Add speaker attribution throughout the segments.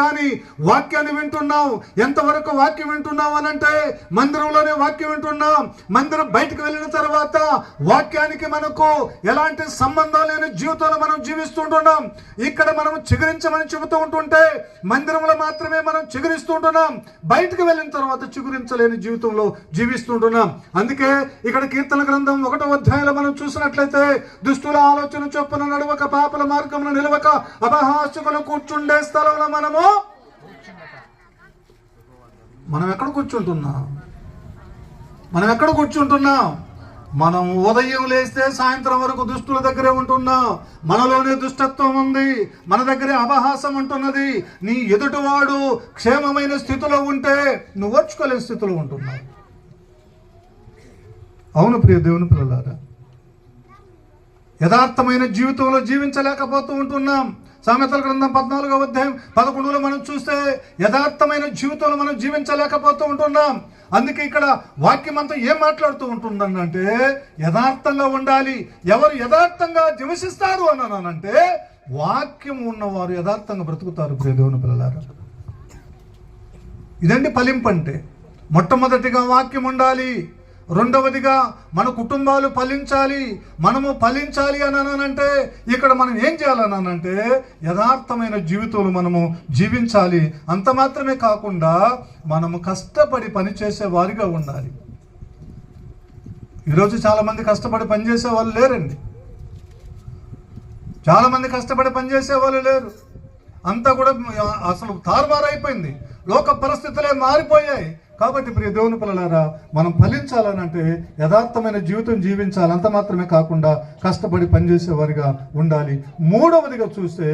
Speaker 1: కానీ వాక్యాన్ని వింటున్నాం. ఎంతవరకు వాక్యం వింటున్నాం అనంటే మందిరంలోనే వాక్యం వింటున్నాం. మందిరం బయటకు వెళ్ళిన తర్వాత వాక్యానికి మనకు ఎలాంటి సంబంధం లేని జీవితంలో మనం జీవిస్తుంటున్నాం. ఇక్కడ మనం చిగురించమని చెబుతూ ఉంటుంటే మందిరంలో మాత్రమే మనం చిగురిస్తుంటున్నాం. బయటకు వెళ్ళిన తర్వాత చిగురించలేని జీవితంలో జీవిస్తుంటున్నాం. అందుకే ఇక్కడ కీర్తన గ్రంథం 1వ అధ్యాయంలో మనం చూసినట్లయితే దుష్టుల ఆలోచన చొప్పున నడవక, పాపల మార్గంలో నిలవక, అపహాస్యకులు కూర్చుండే స్థలంలో మనం ఎక్కడ కూర్చుంటున్నాం? మనం ఉదయం లేస్తే సాయంత్రం వరకు దుష్టుల దగ్గరే ఉంటున్నాం. మనలోనే దుష్టత్వం ఉంది, మన దగ్గరే అపహాసం ఉంటున్నది. నీ ఎదుటివాడు క్షేమమైన స్థితిలో ఉంటే నువ్వు ఓర్చుకోలేని స్థితిలో ఉంటున్నావు. అవును ప్రియ దేవుని పిల్లలారా, యథార్థమైన జీవితంలో జీవించలేకపోతూ ఉంటున్నాం. సామెతల గ్రంథం 14వ అధ్యాయం 11లో మనం చూస్తే యథార్థమైన జీవితంలో మనం జీవించలేకపోతూ ఉంటున్నాం. అందుకే ఇక్కడ వాక్యం అంతా ఏం మాట్లాడుతూ ఉంటుందంటే యథార్థంగా ఉండాలి. ఎవరు యథార్థంగా జీవిస్తారు అనంటే వాక్యం ఉన్నవారు యథార్థంగా బ్రతుకుతారు. ప్రియ దేవుని పిల్లలారా, ఇదండి ఫలింపు అంటే. మొట్టమొదటిగా వాక్యం ఉండాలి. రెండవదిగా మన కుటుంబాలు ఫలించాలి. మనము ఫలించాలి అనంటే ఇక్కడ మనం ఏం చేయాలనంటే యథార్థమైన జీవితంలో మనము జీవించాలి. అంత మాత్రమే కాకుండా మనము కష్టపడి పనిచేసే వారిగా ఉండాలి. ఈరోజు చాలామంది కష్టపడి పనిచేసే వాళ్ళు లేరండి. చాలామంది కష్టపడి పనిచేసే వాళ్ళు లేరు. అంతా కూడా అసలు తారుమారైపోయింది. లోక పరిస్థితులే మారిపోయాయి. కాబట్టి ప్రియ దేవుని పిల్లలారా, మనం ఫలించాలనంటే యథార్థమైన జీవితం జీవించాలి. అంత మాత్రమే కాకుండా కష్టపడి పనిచేసేవారిగా ఉండాలి. మూడవదిగా చూస్తే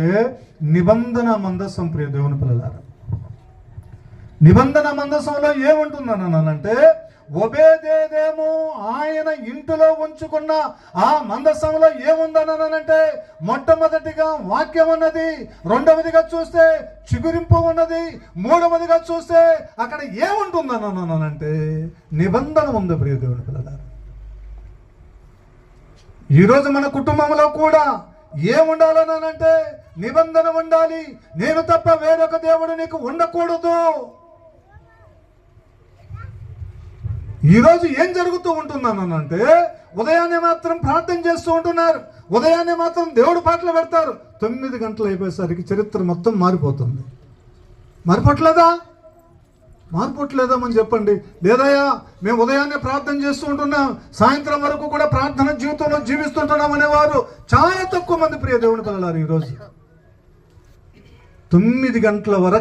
Speaker 1: నిబంధన మందసం. ప్రియ దేవుని పిల్లలారా, నిబంధన మందసంలో ఏముంటుందనంటే ఒబేదేదేమో ఆయన ఇంటిలో ఉంచుకున్న ఆ మందసంలో ఏముందనంటే మొట్టమొదటిగా వాక్యం ఉన్నది. రెండవదిగా చూస్తే చిగురింపు ఉన్నది. మూడవదిగా చూస్తే అక్కడ ఏముంటుందనంటే నిబంధన ఉంది. ప్రియ దేవుని పిల్లలారా, ఈరోజు మన కుటుంబంలో కూడా ఏముండాలనంటే నిబంధన ఉండాలి. నేను తప్ప వేరొక దేవుడు నీకు ఉండకూడదు. ఈరోజు ఏం జరుగుతూ ఉంటుందనంటే ఉదయాన్నే మాత్రం ప్రార్థన చేస్తూ ఉంటున్నారు. ఉదయాన్నే మాత్రం దేవుడు పాటలు పెడతారు. 9 గంటలు అయిపోయేసరికి చరిత్ర మొత్తం మారిపోతుంది. మారిపోవట్లేదా అని చెప్పండి. లేదయ్యా, మేము ఉదయాన్నే ప్రార్థన చేస్తూ ఉంటున్నాం, సాయంత్రం వరకు కూడా ప్రార్థన జీవితంలో జీవిస్తుంటున్నాం అనేవారు చాలా తక్కువ మంది. ప్రియ దేవుని పిల్లలారు, ఈరోజు 9 గంటల వరకు